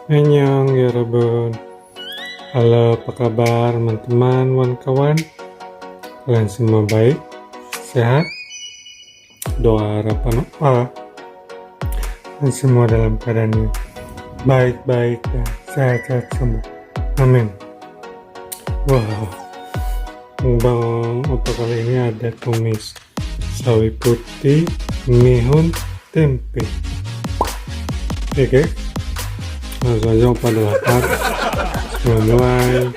Annyeong ya Rabun. Halo, apa kabar teman-teman, kawan-kawan? Kalian semua baik? Sehat? Doa harapan apa? Dan semua dalam keadaan yang baik-baik dan sehat-sehat semua. Amin. Wow, Bang Opa kali ini ada tumis sawi putih, mihun, tempe. Oke, langsung aja Opa lapar. Mulai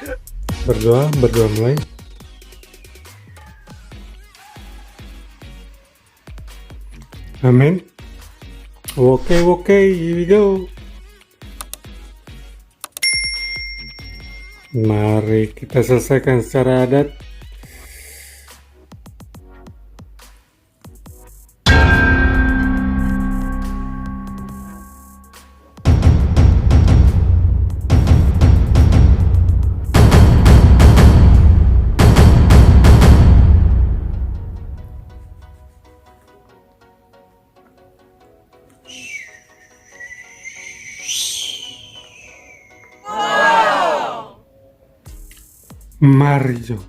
berdoa mulai. Amin. Okay, here we go. Mari kita selesaikan secara adat. Mari Jo.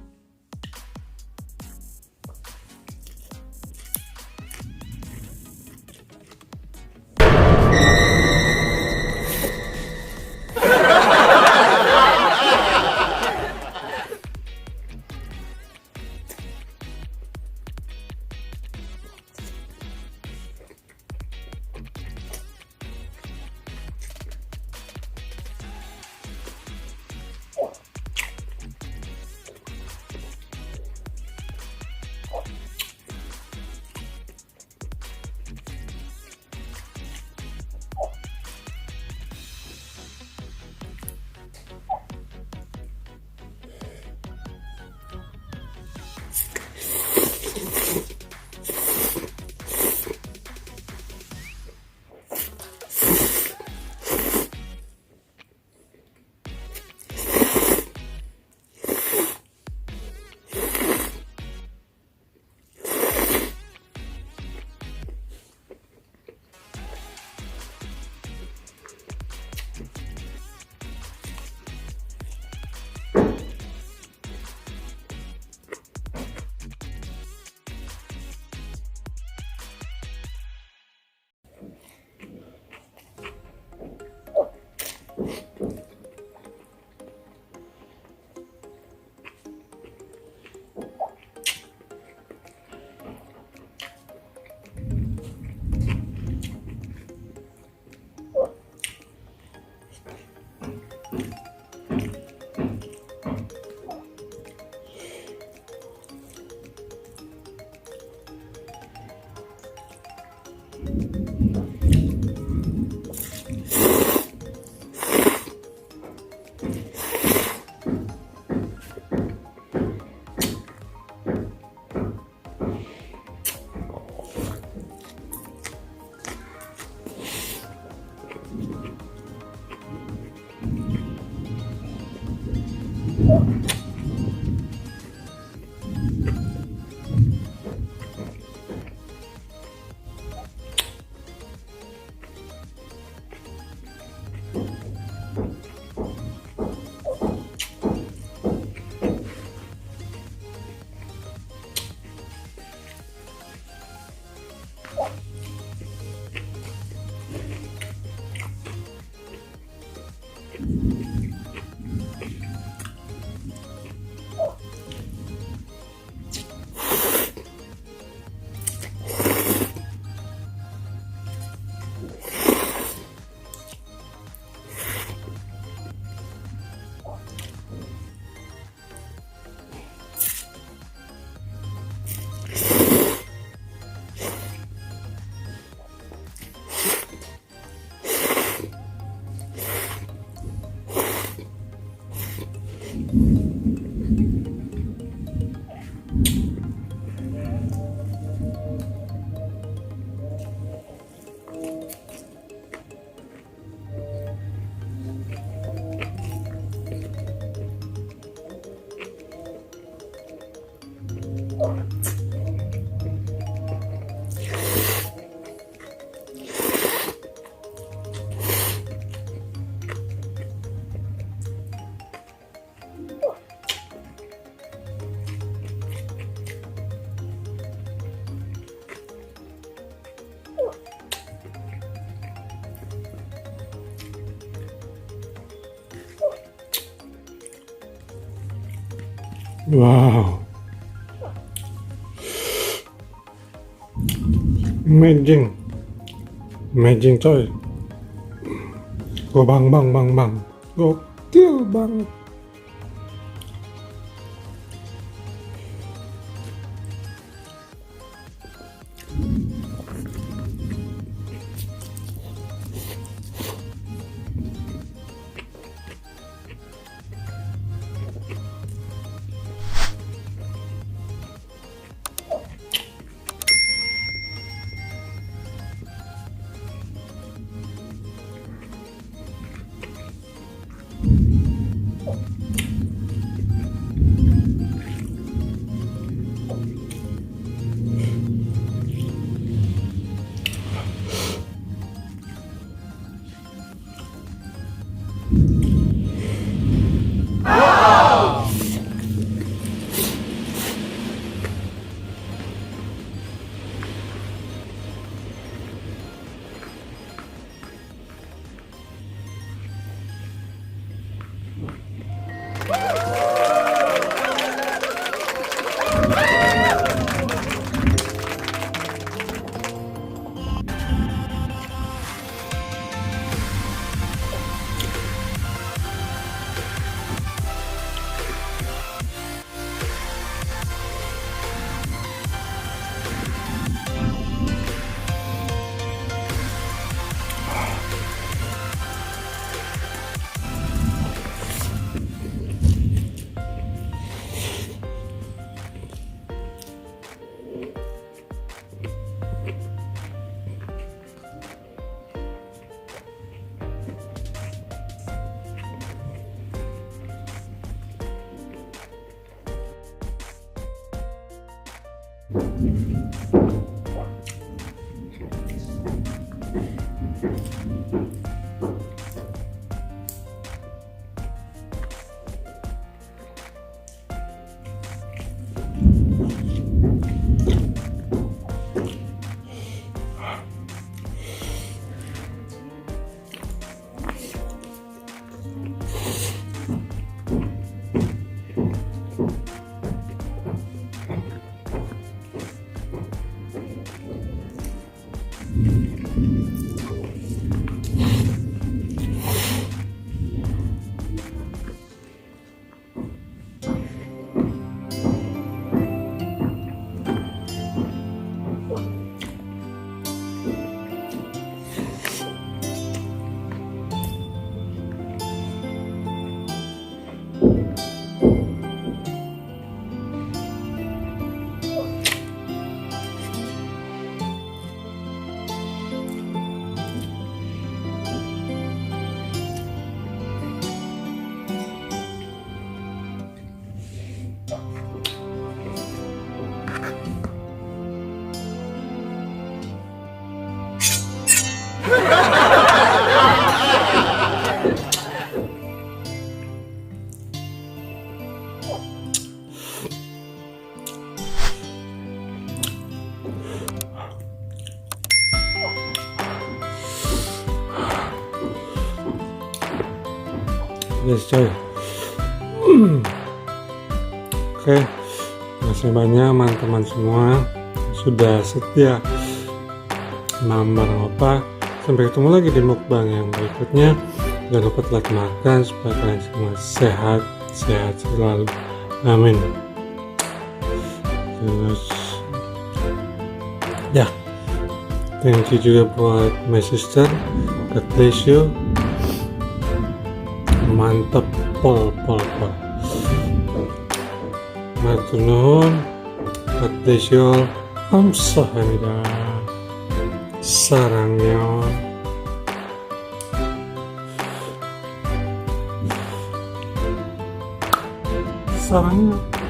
Wow, amazing, amazing coy. Bang, gokil banget. Yes coy. Oke, makasih banyak teman-teman semua yang sudah setia nambah apa. Sampai ketemu lagi di mukbang yang berikutnya. Jangan lupa like makan supaya kalian semua sehat selalu. Amin. Terus ya, thank you juga buat my sister. God bless you. Mantap, pol. Matur nuwun. God bless you all. Kamsahamnida. Sarangnya. Sarangnya.